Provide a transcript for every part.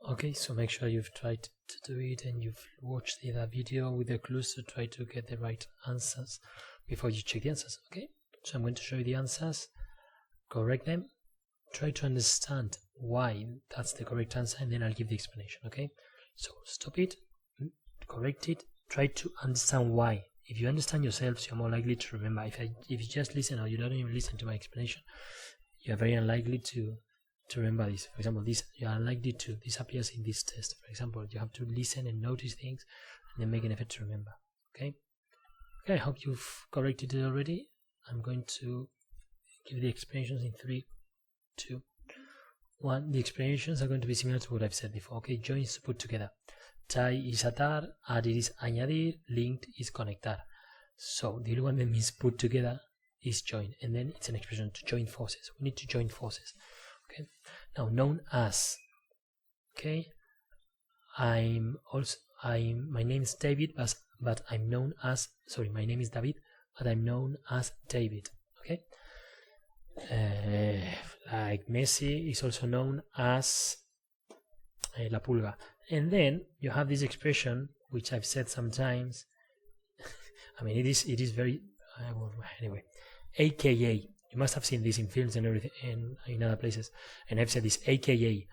Okay, so make sure you've tried to do it and you've watched the video with the clues to try to get the right answers before you check the answers. Okay, so I'm going to show you the answers, correct them, try to understand why that's the correct answer, and then I'll give the explanation. Okay, so stop it, correct it, try to understand why. If you understand yourselves, you're more likely to remember. If you just listen or you don't even listen to my explanation, you're very unlikely to remember this. For example, this you are unlikely to. This appears in this test. For example, you have to listen and notice things, and then make an effort to remember. Okay. Okay. I hope you've corrected it already. I'm going to give the explanations in 3, 2, 1. The explanations are going to be similar to what I've said before. Okay. Join is to put together. Tie is atar, add is añadir, linked is conectar. So the only one that means put together is join, and then it's an expression to join forces. We need to join forces. Okay. Now known as. Okay. My name is David, but I'm known as. Sorry, my name is David, but I'm known as David. Okay. Like Messi is also known as La Pulga. And then you have this expression, which I've said sometimes. I mean, it is very anyway. AKA. You must have seen this in films and everything, and in other places. And I've said this. AKA.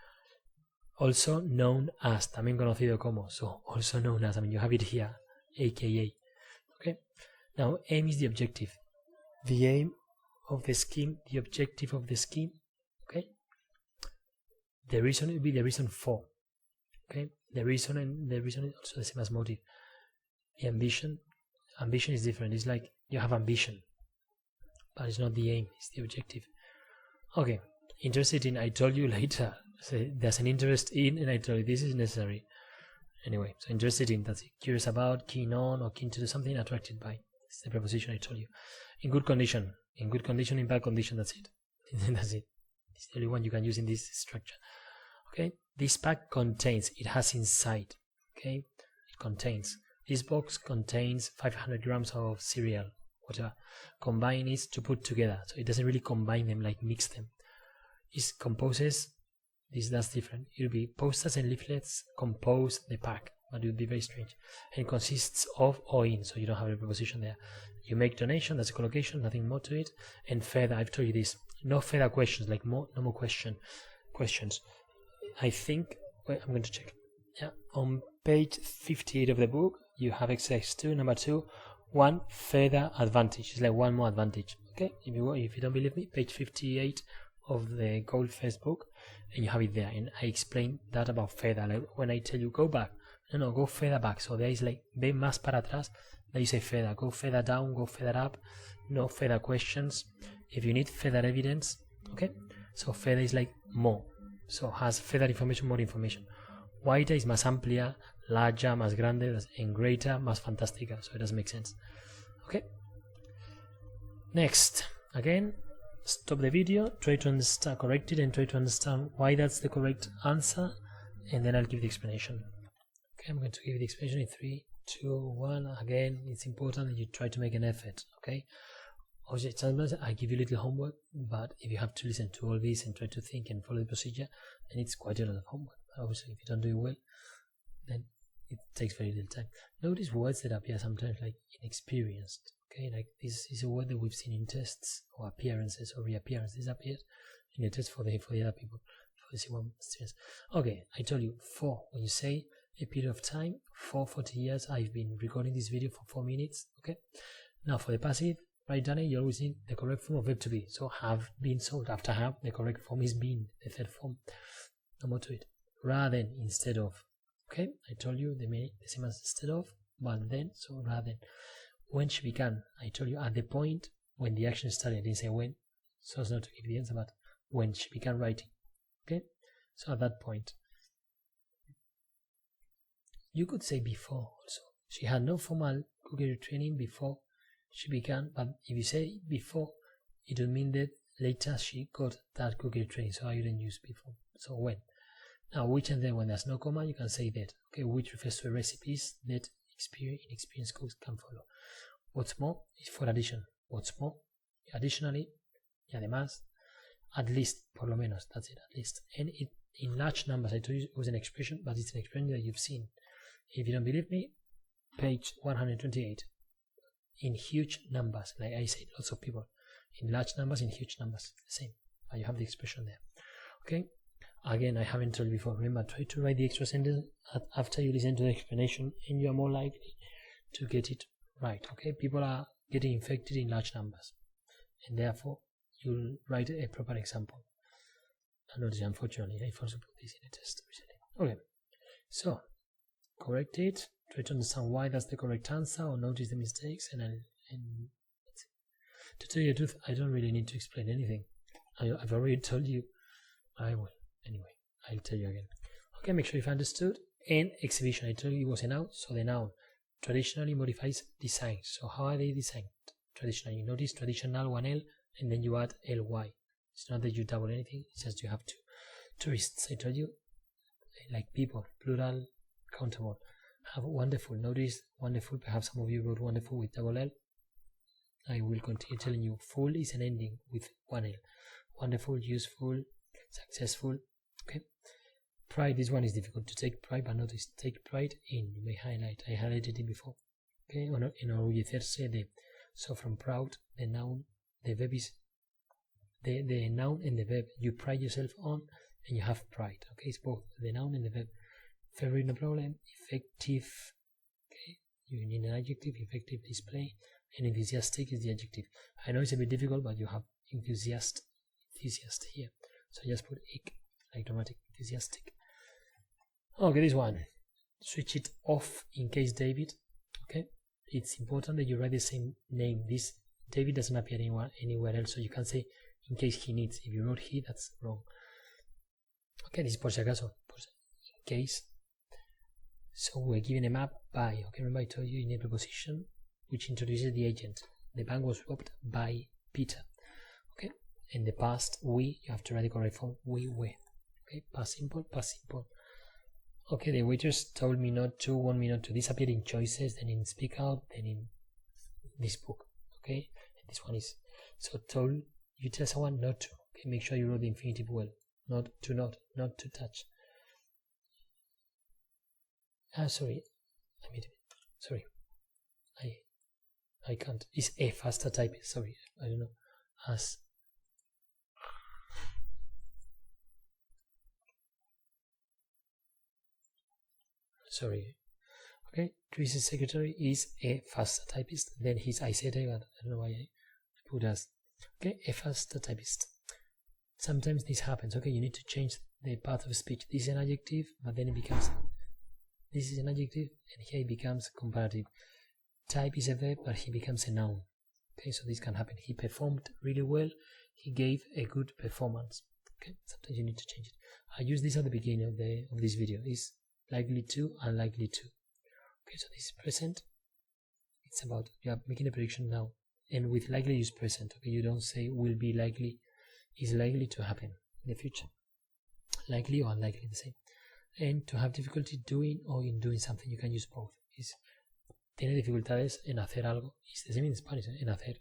Also known as. También conocido como. So also known as. I mean, you have it here. AKA. Okay. Now, aim is the objective. The aim of the scheme. The objective of the scheme. Okay. The reason will be the reason for. Okay, the reason is also the same as motive. The ambition is different. It's like you have ambition, but it's not the aim, it's the objective. Okay, interested in, I told you later. So there's an interest in, and I told you this is necessary. Anyway, so interested in, that's it. Curious about, keen on, or keen to do something, attracted by. It's the preposition I told you. In good condition, in bad condition, that's it. That's it. It's the only one you can use in this structure. Okay, this pack contains, it has inside, okay, it contains, this box contains 500 grams of cereal, whatever. Combine is to put together, so it doesn't really combine them, like mix them. It composes, that's different. It will be posters and leaflets compose the pack, but it would be very strange. And it consists of or in, so you don't have a preposition there. You make donation, that's a collocation, nothing more to it. And further, I've told you this, no further questions, like no more questions. I think, wait, I'm going to check. Yeah, on page 58 of the book, you have exercise 2, number 2, 1 further advantage. It's like one more advantage. Okay, if you don't believe me, page 58 of the Gold First book, and you have it there. And I explain that about further. Like when I tell you go back, no, go further back. So there is like ve más para atrás. Then you say further, go further down, go further up. No further questions. If you need further evidence, okay. So further is like more. So has further information, more information. Wider is más amplia, larger, más grande, and greater, más fantástica. So it doesn't make sense. Okay. Next, again, stop the video, try to understand, correct it, and try to understand why that's the correct answer, and then I'll give the explanation. Okay, I'm going to give the explanation in 3, 2, 1. Again, it's important that you try to make an effort. Okay. Sometimes I give you a little homework, but if you have to listen to all this and try to think and follow the procedure, then it's quite a lot of homework. Obviously, if you don't do it well, then it takes very little time. Notice words that appear sometimes like inexperienced. Okay, like this is a word that we've seen in tests or appearances or reappearance. This appeared in a test for the other people, for the C1 students. Okay, I told you 4. When you say a period of time, 40 years, I've been recording this video for 4 minutes. Okay, now for the passive. Right, Danny, you always need the correct form of verb to be. So have been sold. After have, the correct form is been, the third form. No more to it. Rather than, instead of. Okay, I told you the same as instead of, but then, so rather than. When she began, I told you at the point when the action started. I didn't say when, so as not to give the answer, but when she began writing. Okay, so at that point. You could say before also. She had no formal cookery training before she began, but if you say before, it would mean that later she got that cookery training, so I wouldn't use before. So when. Now which, and then when there's no comma, you can say that. Okay, which refers to recipes that inexperienced cooks can follow. What's more is for addition. What's more, additionally, y además, At least, por lo menos, that's it, at least. And it in large numbers, I told you it was an expression, but it's an expression that you've seen. If you don't believe me, page 128. In huge numbers, like I said, lots of people. In large numbers, in huge numbers, the same. But you have the expression there. Okay? Again, I haven't told you before. Remember, try to write the extra sentence after you listen to the explanation, and you are more likely to get it right. Okay? People are getting infected in large numbers, and therefore you'll write a proper example. And notice, unfortunately, I also put this in a test recently. Okay, so correct it. Try to understand why that's the correct answer, or notice the mistakes, and to tell you the truth, I don't really need to explain anything. I've already told you. I will. Anyway, I'll tell you again. Okay, make sure you've understood. And exhibition, I told you it was a noun, so the noun traditionally modifies design. So how are they designed? Traditionally, you notice traditional, one L, and then you add ly. It's not that you double anything, it's just you have to. Tourists, I told you, like people, plural, countable. Have wonderful. Notice wonderful. Perhaps some of you wrote wonderful with double L. I will continue telling you. Full is an ending with one L. Wonderful, useful, successful. Okay. Pride. This one is difficult to take pride, but notice take pride in. You may highlight. I highlighted it before. Okay. Enorgullecerse de. So from proud, the noun, the verb is the noun and the verb. You pride yourself on, and you have pride. Okay. It's both the noun and the verb. Favorite, no problem. Effective. Okay. You need an adjective. Effective display. And enthusiastic is the adjective. I know it's a bit difficult, but you have enthusiast here. So just put ik, like dramatic, enthusiastic. Okay, this one. Switch it off in case David. Okay. It's important that you write the same name. This David doesn't appear anywhere else, so you can say in case he needs. If you wrote he, that's wrong. Okay, this is por si acaso. In case. So we're given a map by. Okay, remember I told you in a preposition which introduces the agent. The bank was robbed by Peter. Okay, in the past, you have to write the correct form. We were. Okay, past simple, past simple. Okay, the waiters told me not to, want me not to. This appeared in choices, then in speak out, then in this book. Okay, and this one is so told. You tell someone not to. Okay, make sure you wrote the infinitive well. Not to touch. Sorry, I can't. It's a faster type. Sorry, I don't know. As sorry. Okay, Chris's secretary is a faster typist than his. I said I don't know why I put as. Okay, a faster typist. Sometimes this happens. Okay, you need to change the path of speech. This is an adjective, but then it becomes. This is an adjective, and here it becomes comparative. Type is a verb, but he becomes a noun. Okay, so this can happen. He performed really well. He gave a good performance. Okay, sometimes you need to change it. I use this at the beginning of this video. Is likely to, unlikely to. Okay, so this is present. It's about you are making a prediction now, and with likely use present. Okay, you don't say will be likely. Is likely to happen in the future. Likely or unlikely, the same. And to have difficulty doing or in doing something, you can use both. Is tiene dificultades en hacer algo. It's the same in Spanish, en hacer.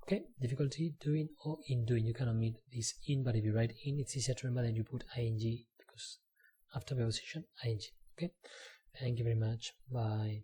Okay, difficulty doing or in doing. You can omit this in, but if you write in, it's easier to remember than you put ing because after preposition, ing. Okay, thank you very much. Bye.